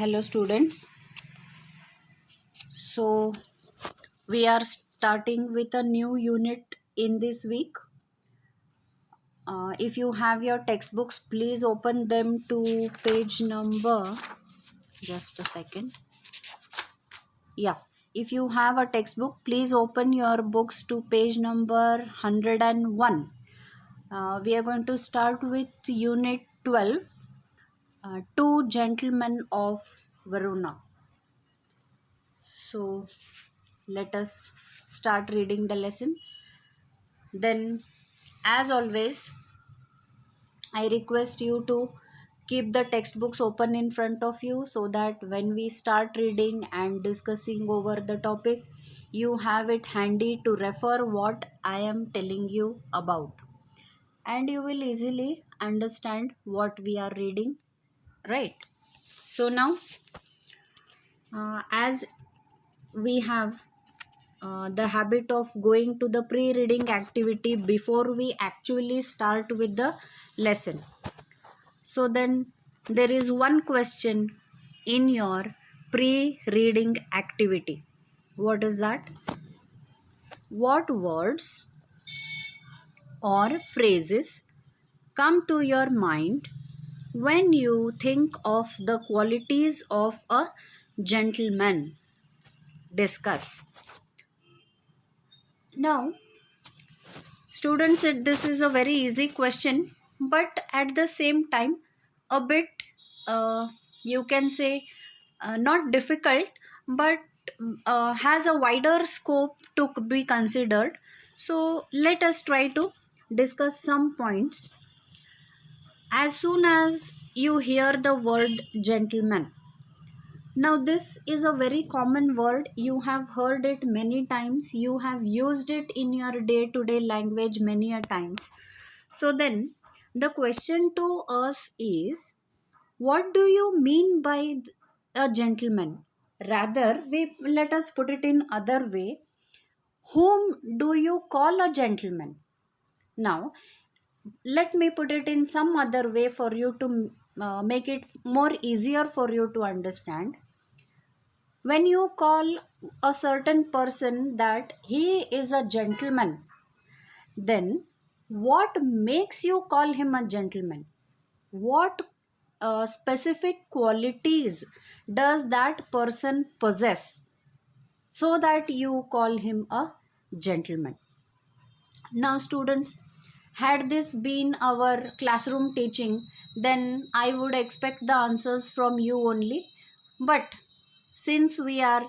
Hello students. So we are starting with a new unit in this week. If you have your textbooks, please open them to page number, just a second. Yeah, if you have a textbook, please open your books to page number 101. We are going to start with unit 12, Two Gentlemen of Verona. So let us start reading the lesson. Then, as always, I request you to keep the textbooks open in front of you so that when we start reading and discussing over the topic, you have it handy to refer what I am telling you about, and you will easily understand what we are reading, right? So, now, as we have the habit of going to the pre-reading activity before we actually start with the lesson. So then there is one question in your pre-reading activity. What is that? What words or phrases come to your mind when you think of the qualities of a gentleman? Discuss. Now, students said this is a very easy question, but at the same time, a bit, you can say, not difficult, but has a wider scope to be considered. So, let us try to discuss some points. As soon as you hear the word gentleman, now, this is a very common word. You have heard it many times. You have used it in your day to day language many a times. So, then the question to us is, what do you mean by a gentleman? Rather, let us put it in other way. Whom do you call a gentleman? Now, let me put it in some other way for you to make it more easier for you to understand. When you call a certain person that he is a gentleman, then what makes you call him a gentleman? What specific qualities does that person possess so that you call him a gentleman? Now, students, had this been our classroom teaching, then I would expect the answers from you only. But since we are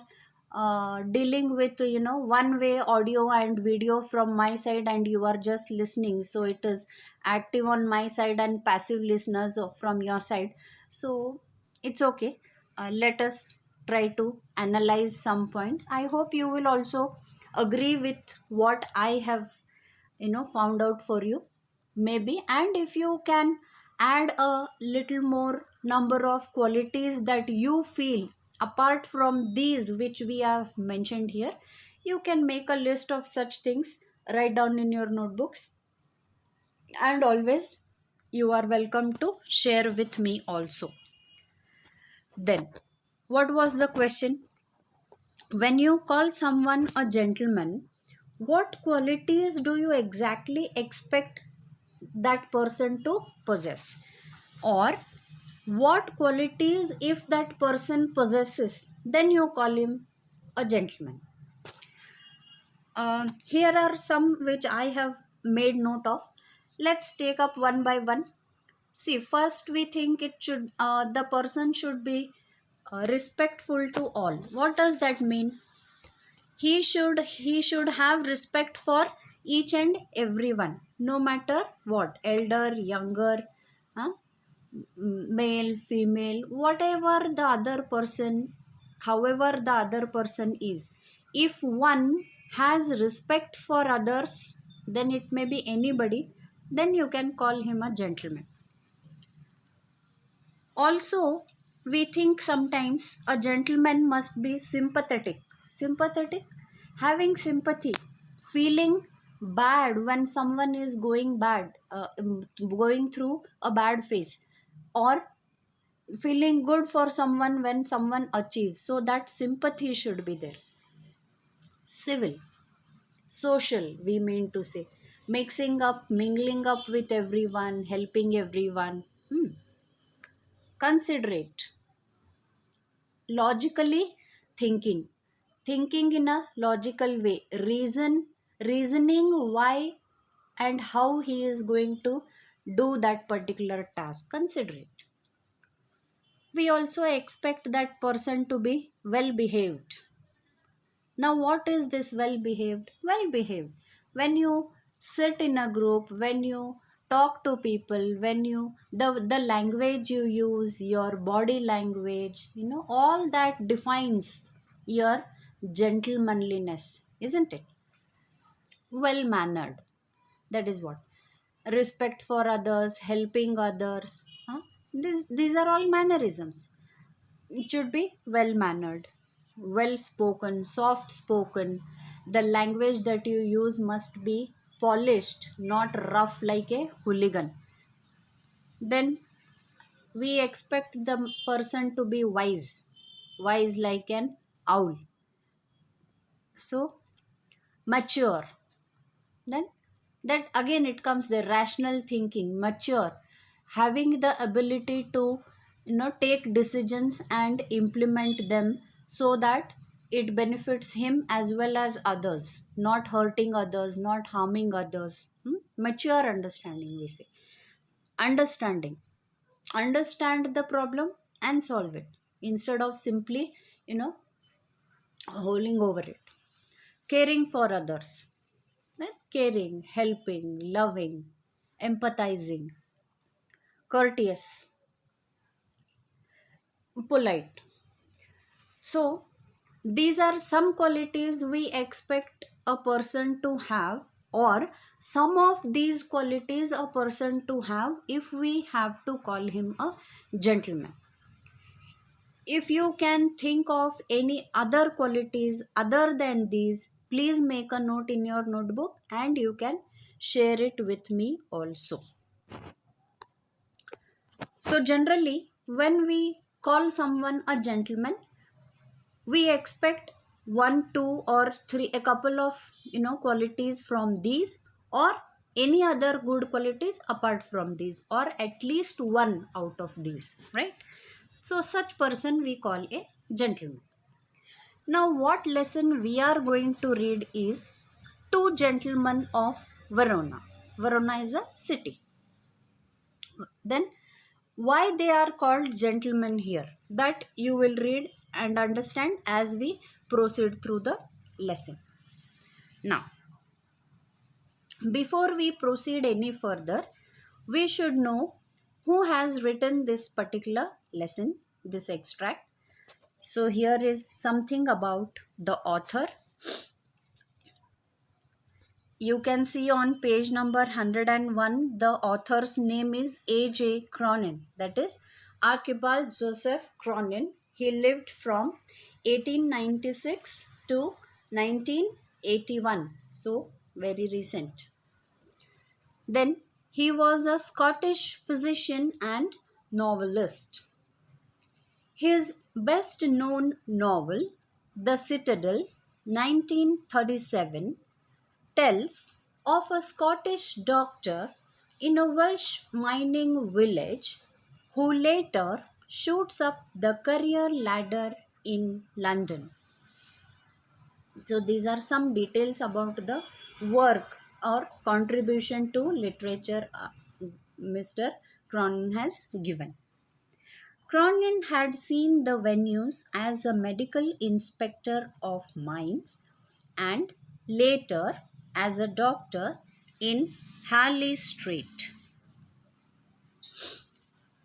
dealing with one way audio and video from my side, and you are just listening, so it is active on my side and passive listeners from your side, so it's okay. Let us try to analyze some points. I hope you will also agree with what I have found out for you, maybe. And if you can add a little more number of qualities that you feel apart from these which we have mentioned here, you can make a list of such things, write down in your notebooks, and always you are welcome to share with me also. Then, what was the question? When you call someone a gentleman, what qualities do you exactly expect that person to possess? Or what qualities, if that person possesses, then you call him a gentleman? Here are some which I have made note of. Let's take up one by one. See, first we think the person should be respectful to all. What does that mean? He should have respect for each and everyone, no matter what, elder, younger, huh? Male, female, whatever the other person, however the other person is. If one has respect for others, then it may be anybody, then you can call him a gentleman. Also, we think sometimes a gentleman must be sympathetic. Sympathetic, having sympathy, feeling bad when someone is going through a bad phase, or feeling good for someone when someone achieves, so that sympathy should be there. Civil, social, we mean to say, mixing up, mingling up with everyone, helping everyone. Considerate, logically thinking, thinking in a logical way, reasoning why and how he is going to do that particular task. Considerate. We also expect that person to be well behaved. Now, what is this well behaved? Well behaved. When you sit in a group, when you talk to people, when you, the language you use, your body language, all that defines your gentlemanliness, isn't it? Well mannered. That is what. Respect for others, helping others. Huh? These are all mannerisms. It should be well mannered, well spoken, soft spoken. The language that you use must be polished, not rough like a hooligan. Then we expect the person to be wise, wise like an owl. So, mature. Then that again it comes the rational thinking, mature, having the ability to take decisions and implement them so that it benefits him as well as others, not hurting others, not harming others. Mature understanding, we say. Understanding, understand the problem and solve it instead of simply you know holding over it. Caring for others, that's caring, helping, loving, empathizing. Courteous, polite. So, these are some qualities we expect a person to have, or some of these qualities a person to have if we have to call him a gentleman. If you can think of any other qualities other than these, please make a note in your notebook and you can share it with me also. So, generally, when we call someone a gentleman, we expect one, two, or three, a couple of qualities from these, or any other good qualities apart from these, or at least one out of these, right? So, such person we call a gentleman. Now, what lesson we are going to read is Two Gentlemen of Verona. Verona is a city. Then why they are called gentlemen here, that you will read and understand as we proceed through the lesson. Now, before we proceed any further, we should know who has written this particular lesson, this extract. So here is something about the author. You can see on page number 101, the author's name is A.J. Cronin, that is Archibald Joseph Cronin. He lived from 1896 to 1981, so very recent. Then he was a Scottish physician and novelist. His best known novel, The Citadel, 1937, tells of a Scottish doctor in a Welsh mining village who later shoots up the career ladder in London. So, these are some details about the work or contribution to literature Mr. Cronin has given. Cronin had seen the venues as a medical inspector of mines and later as a doctor in Harley Street.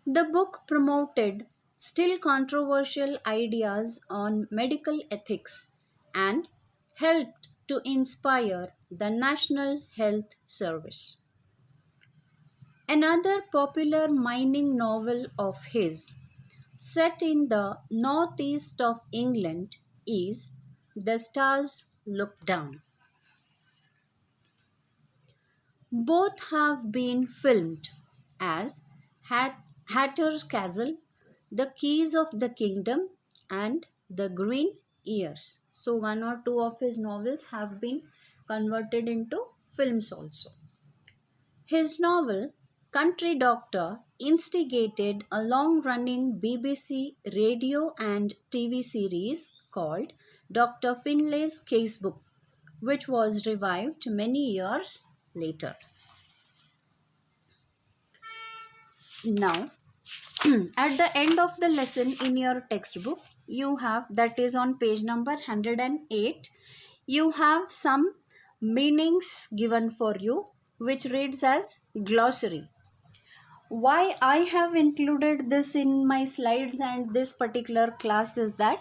The book promoted still controversial ideas on medical ethics and helped to inspire the National Health Service. Another popular mining novel of his, set in the northeast of England, is The Stars Look Down. Both have been filmed as Hatter's Castle, The Keys of the Kingdom, and The Green Years. So, one or two of his novels have been converted into films also. His novel Country Doctor instigated a long running BBC radio and TV series called Dr. Finlay's Casebook, which was revived many years later. Now, at the end of the lesson in your textbook, you have, that is on page number 108, you have some meanings given for you, which reads as glossary. Why I have included this in my slides and this particular class is that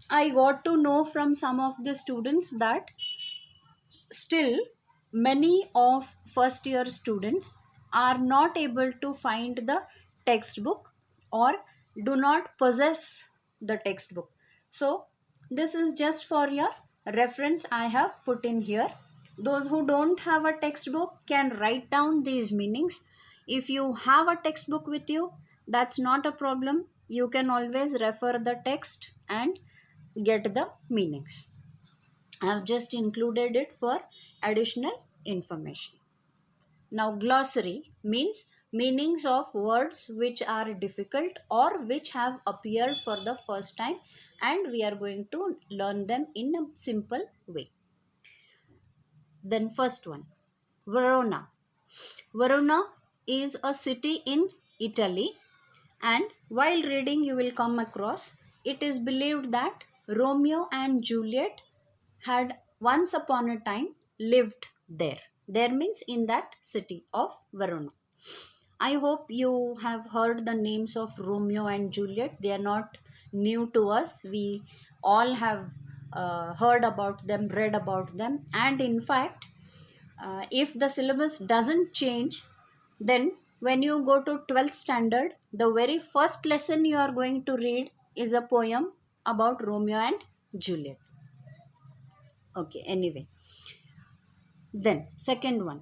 I got to know from some of the students that still many of first year students are not able to find the textbook or do not possess the textbook. So this is just for your reference I have put in here. Those who don't have a textbook can write down these meanings. If you have a textbook with you, that's not a problem. You can always refer the text and get the meanings. I have just included it for additional information. Now, glossary means meanings of words which are difficult or which have appeared for the first time, and we are going to learn them in a simple way. Then, first one, Verona. Verona is a city in Italy, and while reading, you will come across it is believed that Romeo and Juliet had once upon a time lived there. There means in that city of Verona. I hope you have heard the names of Romeo and Juliet. They are not new to us. We all have heard about them, read about them, and in fact, if the syllabus doesn't change, then when you go to 12th standard, the very first lesson you are going to read is a poem about Romeo and Juliet. Okay, anyway. Then, second one,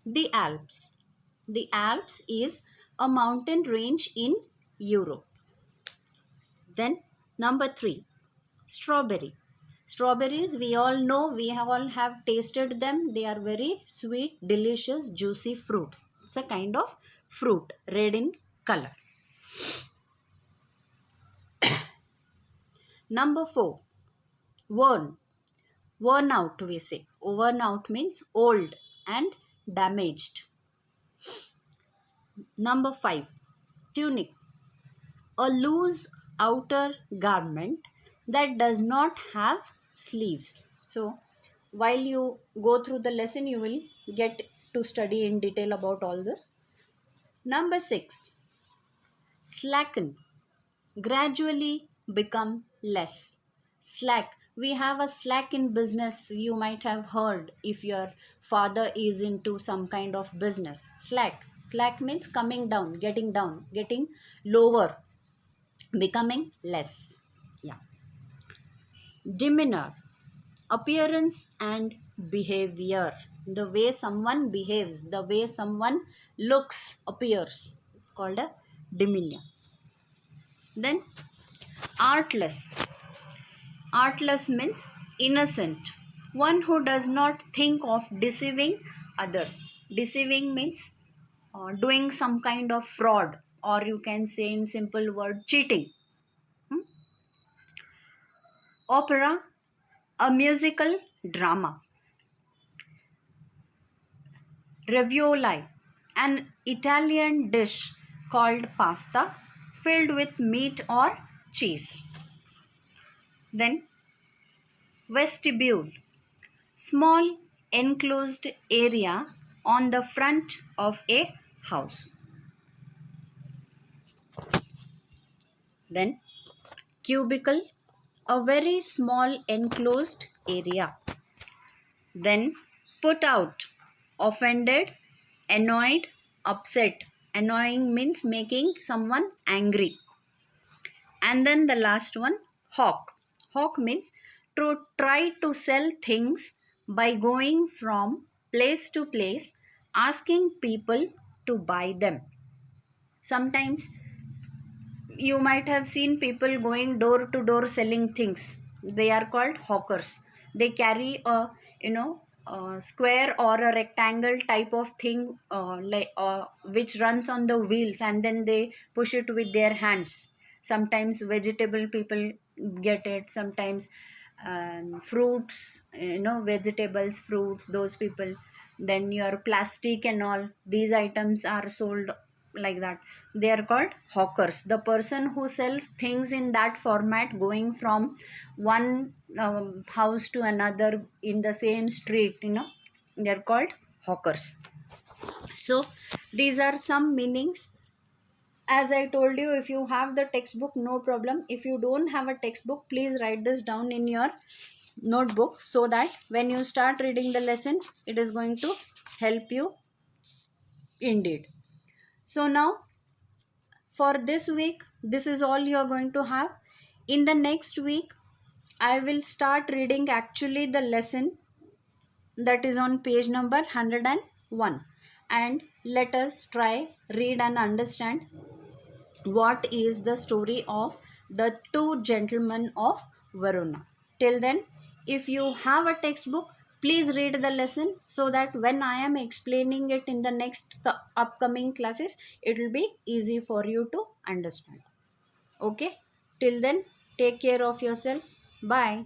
the Alps. The Alps is a mountain range in Europe. Then, number 3, strawberry. Strawberries, we all know, we all have tasted them. They are very sweet, delicious, juicy fruits. It's a kind of fruit, red in color. Number 4, worn. Worn out, we say. Worn out means old and damaged. Number 5, tunic. A loose outer garment that does not have sleeves. So, while you go through the lesson, you will get to study in detail about all this. Number 6, slacken. Gradually become less. Slack. We have a slack in business. You might have heard if your father is into some kind of business. Slack. Slack means coming down, getting lower, becoming less. Yeah. Demeanor. Appearance and behavior. The way someone behaves, the way someone looks, appears. It's called a demeanor. Then artless. Artless means innocent. One who does not think of deceiving others. Deceiving means doing some kind of fraud, or you can say in simple word, cheating. Opera, a musical drama. Ravioli, an Italian dish called pasta filled with meat or cheese. Then vestibule, small enclosed area on the front of a house. Then cubicle, a very small enclosed area. Then put out, offended, annoyed, upset. Annoying means making someone angry. And then the last one, hawk. Hawk means to try to sell things by going from place to place, asking people to buy them. Sometimes you might have seen people going door to door selling things. They are called hawkers. They carry a, you know, a square or a rectangle type of thing, which runs on the wheels, and then they push it with their hands. Sometimes vegetable people get it, sometimes fruits, vegetables, fruits, those people. Then your plastic and all these items are sold like that. They are called hawkers. The person who sells things in that format, going from one house to another in the same street, they are called hawkers. So these are some meanings. As I told you, if you have the textbook, no problem. If you don't have a textbook, please write this down in your notebook, so that when you start reading the lesson, it is going to help you indeed. So now, for this week, this is all you are going to have. In the next week, I will start reading actually the lesson that is on page number 101, and let us try read and understand what is the story of the two gentlemen of Varuna. Till then, if you have a textbook, please read the lesson, so that when I am explaining it in the next upcoming classes, it will be easy for you to understand. Okay, till then, take care of yourself. Bye.